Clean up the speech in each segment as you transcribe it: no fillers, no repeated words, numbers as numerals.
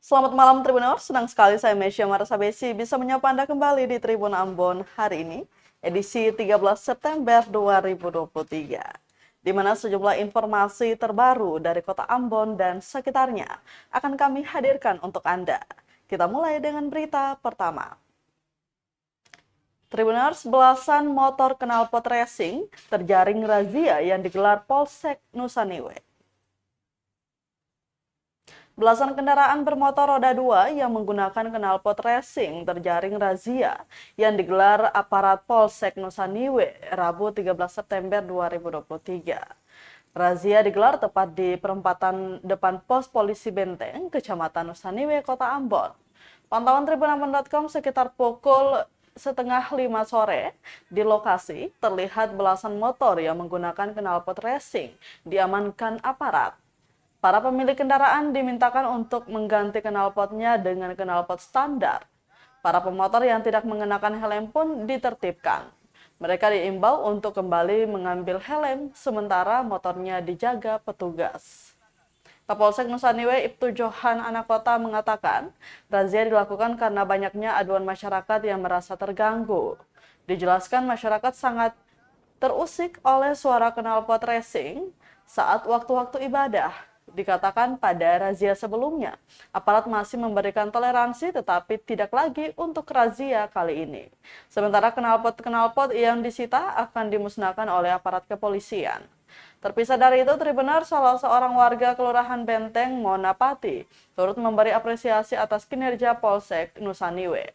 Selamat malam Tribuners, senang sekali saya Mesya Marsabesi bisa menyapa Anda kembali di Tribun Ambon hari ini, edisi 13 September 2023. Di mana sejumlah informasi terbaru dari kota Ambon dan sekitarnya akan kami hadirkan untuk Anda. Kita mulai dengan berita pertama. Tribuners, belasan motor knalpot racing terjaring razia yang digelar Polsek Nusa Niwe. Belasan kendaraan bermotor roda 2 yang menggunakan knalpot racing terjaring razia yang digelar aparat Polsek Nusa Niwe Rabu 13 September 2023. Razia digelar tepat di perempatan depan pos polisi Benteng, Kecamatan Nusa Niwe, Kota Ambon. Pantauan tribunambon.com sekitar pukul setengah 5 sore di lokasi terlihat belasan motor yang menggunakan knalpot racing diamankan aparat. Para pemilik kendaraan dimintakan untuk mengganti knalpotnya dengan knalpot standar. Para pemotor yang tidak mengenakan helm pun ditertibkan. Mereka diimbau untuk kembali mengambil helm sementara motornya dijaga petugas. Kapolsek Nusa Niwe Ibtu Johan Anakota mengatakan, razia dilakukan karena banyaknya aduan masyarakat yang merasa terganggu. Dijelaskan masyarakat sangat terusik oleh suara knalpot racing saat waktu-waktu ibadah. Dikatakan pada razia sebelumnya, aparat masih memberikan toleransi tetapi tidak lagi untuk razia kali ini. Sementara knalpot-knalpot yang disita akan dimusnahkan oleh aparat kepolisian. Terpisah dari itu, Tribuner, salah seorang warga Kelurahan Benteng, Monapati, turut memberi apresiasi atas kinerja Polsek Nusa Niwe.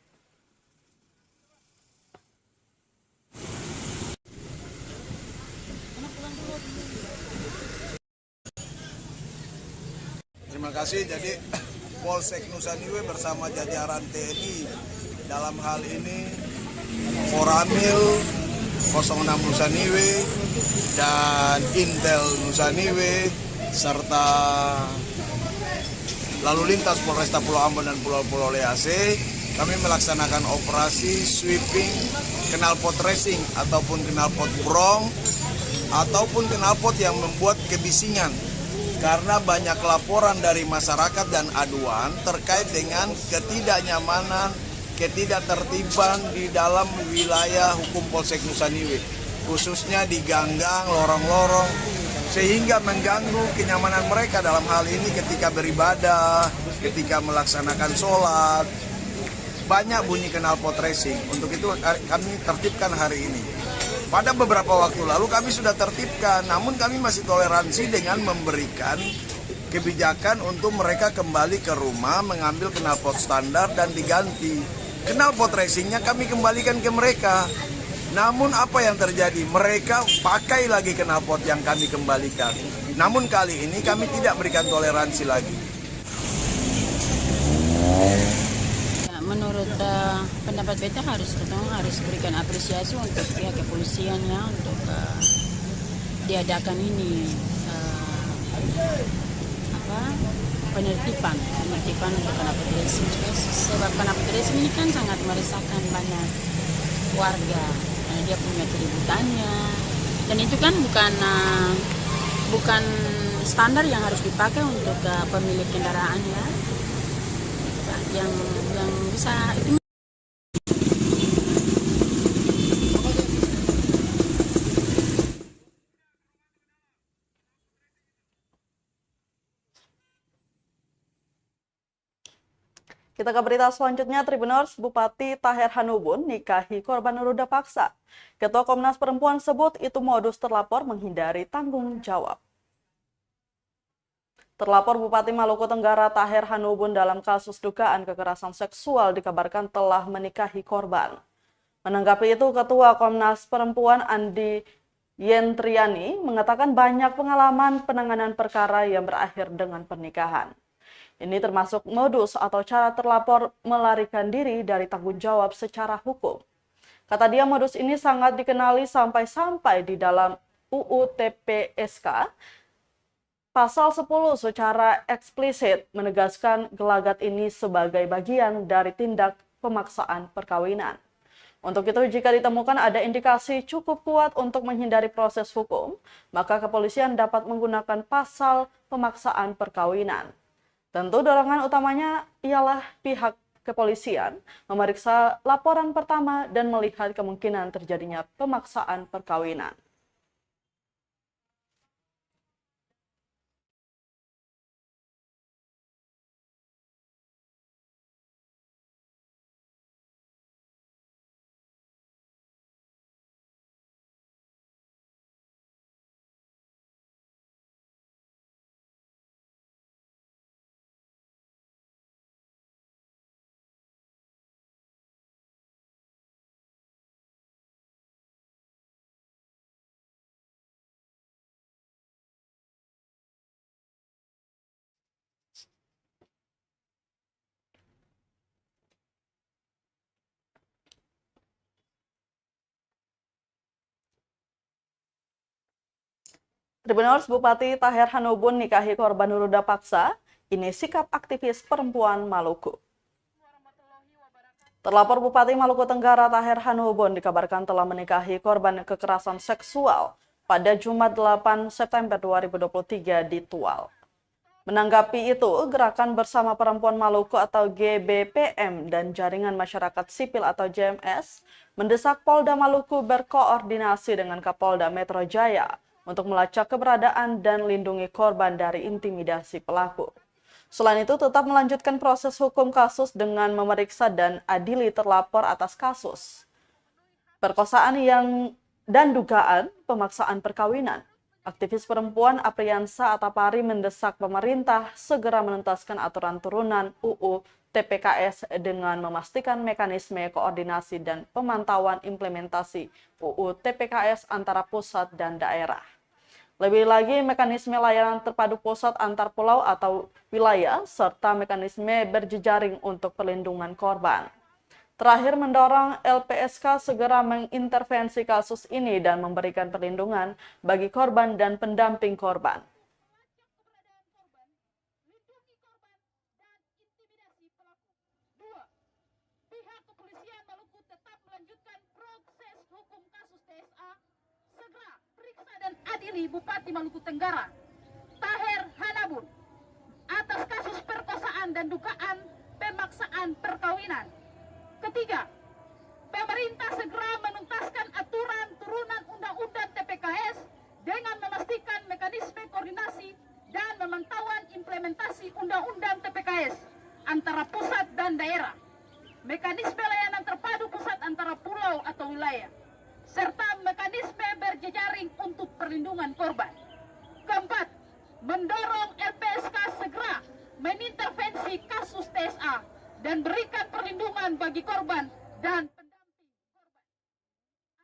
Terima kasih. Jadi Polsek Nusa Niwe bersama jajaran TNI dalam hal ini Koramil 06 Nusa Niwe dan Intel Nusa Niwe serta lalu lintas Polresta Pulau Ambon dan Pulau-Pulau Lease, kami melaksanakan operasi sweeping knalpot racing ataupun knalpot brong ataupun knalpot yang membuat kebisingan. Karena banyak laporan dari masyarakat dan aduan terkait dengan ketidaknyamanan, ketidaktertiban di dalam wilayah hukum Polsek Nusa Niwe, khususnya di ganggang, lorong-lorong, sehingga mengganggu kenyamanan mereka dalam hal ini ketika beribadah, ketika melaksanakan sholat. Banyak bunyi knalpot racing, untuk itu kami tertibkan hari ini. Pada beberapa waktu lalu kami sudah tertibkan, namun kami masih toleransi dengan memberikan kebijakan untuk mereka kembali ke rumah, mengambil knalpot standar dan diganti. Knalpot racingnya kami kembalikan ke mereka. Namun apa yang terjadi? Mereka pakai lagi knalpot yang kami kembalikan. Namun kali ini kami tidak berikan toleransi lagi. Menurut pendapat beta harus berikan apresiasi untuk pihak kepolisian ya untuk diadakan ini penertiban untuk knalpot racing. Sebab knalpot racing ini kan sangat meresahkan banyak warga. Dia punya keributannya dan itu kan bukan standar yang harus dipakai untuk pemilik kendaraan ya. Yang bisa itu. Kita ke berita selanjutnya, Tribuners, Bupati Taher Hanubun nikahi korban ruda paksa. Ketua Komnas Perempuan sebut itu modus terlapor menghindari tanggung jawab. Terlapor Bupati Maluku Tenggara Taher Hanubun dalam kasus dugaan kekerasan seksual dikabarkan telah menikahi korban. Menanggapi itu, Ketua Komnas Perempuan Andi Yentriani mengatakan banyak pengalaman penanganan perkara yang berakhir dengan pernikahan. Ini termasuk modus atau cara terlapor melarikan diri dari tanggung jawab secara hukum. Kata dia, modus ini sangat dikenali sampai-sampai di dalam UU TPSK. Pasal 10 secara eksplisit menegaskan gelagat ini sebagai bagian dari tindak pemaksaan perkawinan. Untuk itu, jika ditemukan ada indikasi cukup kuat untuk menghindari proses hukum, maka kepolisian dapat menggunakan pasal pemaksaan perkawinan. Tentu dorongan utamanya ialah pihak kepolisian memeriksa laporan pertama dan melihat kemungkinan terjadinya pemaksaan perkawinan. Tribuners Bupati Taher Hanubun nikahi korban ruda paksa, ini sikap aktivis perempuan Maluku. Terlapor Bupati Maluku Tenggara Taher Hanubun dikabarkan telah menikahi korban kekerasan seksual pada Jumat 8 September 2023 di Tual. Menanggapi itu, Gerakan Bersama Perempuan Maluku atau GBPM dan Jaringan Masyarakat Sipil atau JMS mendesak Polda Maluku berkoordinasi dengan Kapolda Metro Jaya untuk melacak keberadaan dan lindungi korban dari intimidasi pelaku. Selain itu, tetap melanjutkan proses hukum kasus dengan memeriksa dan adili terlapor atas kasus perkosaan dan dugaan pemaksaan perkawinan. Aktivis perempuan Apriansa Atapari mendesak pemerintah segera menuntaskan aturan turunan UU TPKS dengan memastikan mekanisme koordinasi dan pemantauan implementasi UU TPKS antara pusat dan daerah. Lebih lagi, mekanisme layanan terpadu pusat antar pulau atau wilayah, serta mekanisme berjejaring untuk perlindungan korban. Terakhir, mendorong LPSK segera mengintervensi kasus ini dan memberikan perlindungan bagi korban dan pendamping korban. Pihak kepolisian Maluku tetap melanjutkan proses hukum kasus TSA, segera periksa dan adili Bupati Maluku Tenggara Taher Hanubun atas kasus perkosaan dan dugaan pemaksaan perkawinan. Ketiga, pemerintah segera menuntaskan aturan turunan Undang-Undang TPKS dengan memastikan mekanisme koordinasi dan pemantauan implementasi Undang-Undang TPKS antara pusat dan daerah, mekanisme layanan terpadu pusat antara pulau atau wilayah, serta mekanisme berjejaring untuk perlindungan korban. Keempat, mendorong LPSK segera menintervensi kasus TSA dan berikan perlindungan bagi korban dan pendamping korban. Serta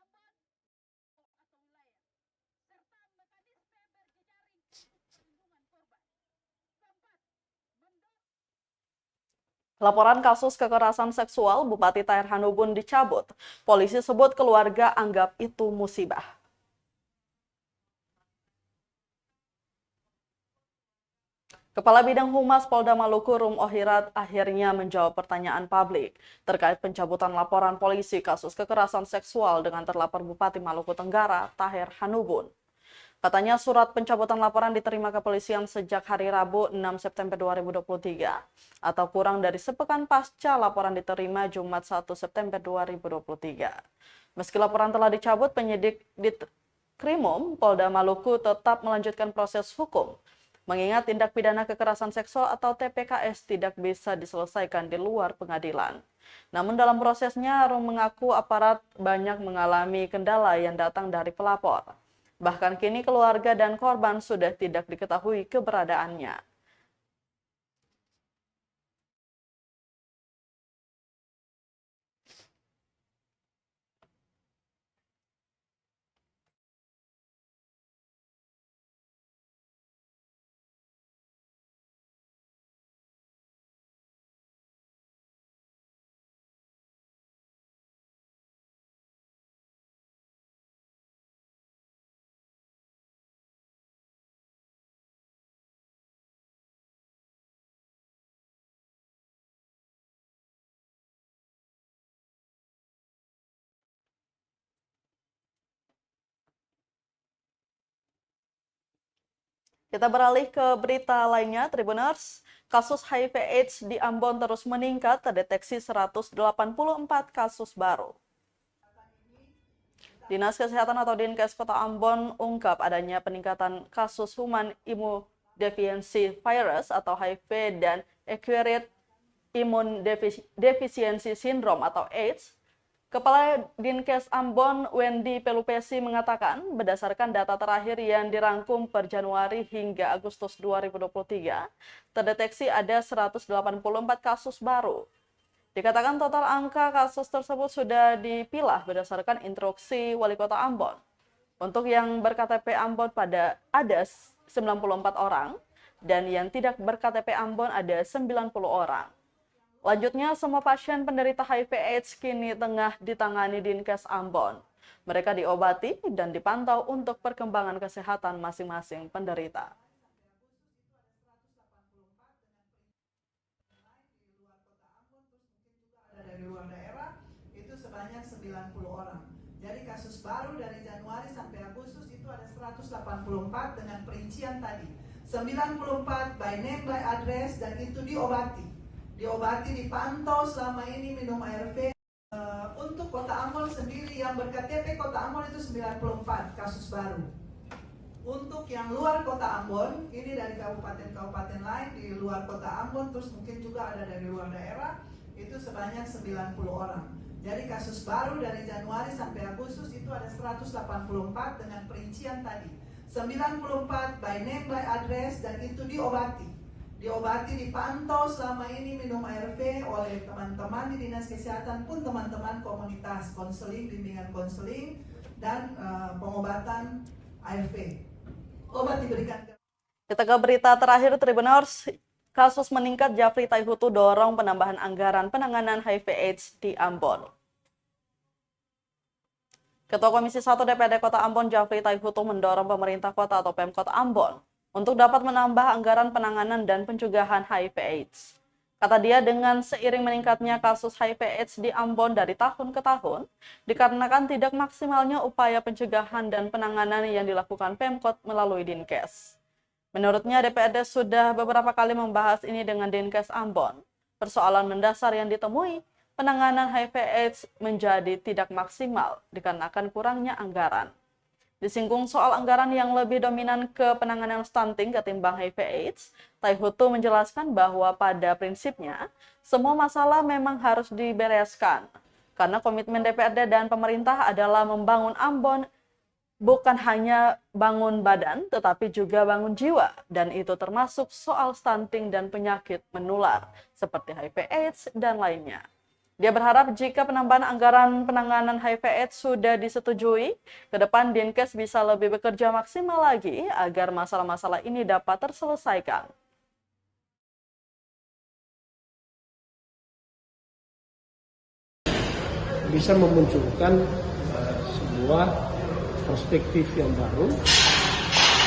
mekanisme berjejaring untuk perlindungan korban. Keempat, Laporan kasus kekerasan seksual Bupati Taher Hanubun dicabut. Polisi sebut keluarga anggap itu musibah. Kepala Bidang Humas Polda Maluku Rum Ohirat akhirnya menjawab pertanyaan publik terkait pencabutan laporan polisi kasus kekerasan seksual dengan terlapor Bupati Maluku Tenggara Taher Hanubun. Katanya surat pencabutan laporan diterima kepolisian sejak hari Rabu 6 September 2023 atau kurang dari sepekan pasca laporan diterima Jumat 1 September 2023. Meski laporan telah dicabut, penyidik di Krimum Polda Maluku tetap melanjutkan proses hukum. Mengingat tindak pidana kekerasan seksual atau TPKS tidak bisa diselesaikan di luar pengadilan. Namun dalam prosesnya, Rum mengaku aparat banyak mengalami kendala yang datang dari pelapor. Bahkan kini keluarga dan korban sudah tidak diketahui keberadaannya. Kita beralih ke berita lainnya, Tribuners. Kasus HIV/AIDS di Ambon terus meningkat, terdeteksi 184 kasus baru. Dinas Kesehatan atau Dinkes Kota Ambon ungkap adanya peningkatan kasus human immunodeficiency virus atau HIV dan acquired immune deficiency syndrome atau AIDS. Kepala Dinkes Ambon, Wendy Pelupesi, mengatakan berdasarkan data terakhir yang dirangkum per Januari hingga Agustus 2023, terdeteksi ada 184 kasus baru. Dikatakan total angka kasus tersebut sudah dipilah berdasarkan instruksi Wali Kota Ambon. Untuk yang berKTP Ambon ada 94 orang, dan yang tidak berKTP Ambon ada 90 orang. Lanjutnya, semua pasien penderita HIV/AIDS kini tengah ditangani Dinkes Ambon. Mereka diobati dan dipantau untuk perkembangan kesehatan masing-masing penderita. Dari luar daerah itu sebanyak 90 orang. Jadi kasus baru dari Januari sampai Agustus itu ada 184 dengan perincian tadi. 94 by name by address dan itu diobati, dipantau selama ini minum ARV. Untuk Kota Ambon sendiri yang berKTP Kota Ambon itu 94 kasus baru. Untuk yang luar Kota Ambon, ini dari kabupaten-kabupaten lain di luar Kota Ambon, terus mungkin juga ada dari luar daerah, itu sebanyak 90 orang. Jadi kasus baru dari Januari sampai Agustus itu ada 184 dengan perincian tadi. 94 by name by address dan itu diobati, dipantau selama ini minum ARV oleh teman-teman di Dinas Kesehatan pun teman-teman komunitas, konseling, bimbingan konseling, dan pengobatan ARV. Obat diberikan. Kita ke berita terakhir, Tribuners. Kasus meningkat, Jafri Taihutu dorong penambahan anggaran penanganan HIV/AIDS di Ambon. Ketua Komisi 1 DPRD Kota Ambon, Jafri Taihutu, mendorong pemerintah kota atau Pemkot Ambon untuk dapat menambah anggaran penanganan dan pencegahan HIV/AIDS. Kata dia, dengan seiring meningkatnya kasus HIV/AIDS di Ambon dari tahun ke tahun, dikarenakan tidak maksimalnya upaya pencegahan dan penanganan yang dilakukan Pemkot melalui Dinkes. Menurutnya, DPRD sudah beberapa kali membahas ini dengan Dinkes Ambon. Persoalan mendasar yang ditemui, penanganan HIV/AIDS menjadi tidak maksimal dikarenakan kurangnya anggaran. Disinggung soal anggaran yang lebih dominan ke penanganan stunting ketimbang HIV/AIDS, Taihutu menjelaskan bahwa pada prinsipnya, semua masalah memang harus dibereskan. Karena komitmen DPRD dan pemerintah adalah membangun Ambon, bukan hanya bangun badan, tetapi juga bangun jiwa. Dan itu termasuk soal stunting dan penyakit menular, seperti HIV/AIDS dan lainnya. Dia berharap jika penambahan anggaran penanganan HIV/AIDS sudah disetujui, ke depan Dinkes bisa lebih bekerja maksimal lagi agar masalah-masalah ini dapat terselesaikan. Bisa memunculkan sebuah perspektif yang baru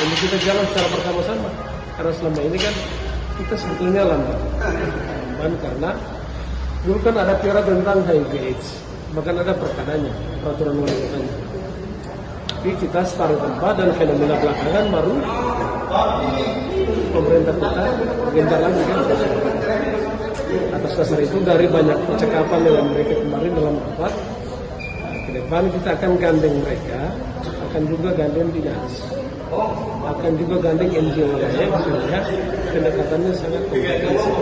untuk kita jalan secara bersama-sama. Karena selama ini kan kita sebetulnya lamban karena dulu kan ada peraturan tentang HIV/AIDS, bahkan ada perkadanya, peraturan wali kotanya. Tapi kita setara tempat dan fenomena belakangan baru pemerintah kota gencar lagi kan. Atas dasar itu dari banyak percakapan dengan mereka kemarin dalam rapat, ke depan kita akan gandeng mereka, akan juga gandeng dinas, akan juga gandeng NGO lain sehingga pendekatannya sangat komprehensif.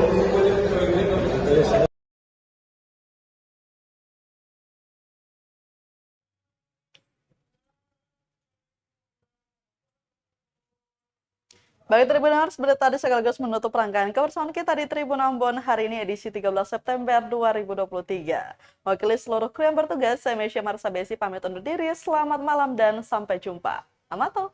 Baik Tribuners, berita tadi sekaligus menutup rangkaian kebersamaan kita di Tribun Ambon hari ini edisi 13 September 2023. Mewakili seluruh kru yang bertugas, saya Mesya Marsabesi pamit undur diri. Selamat malam dan sampai jumpa. Amato.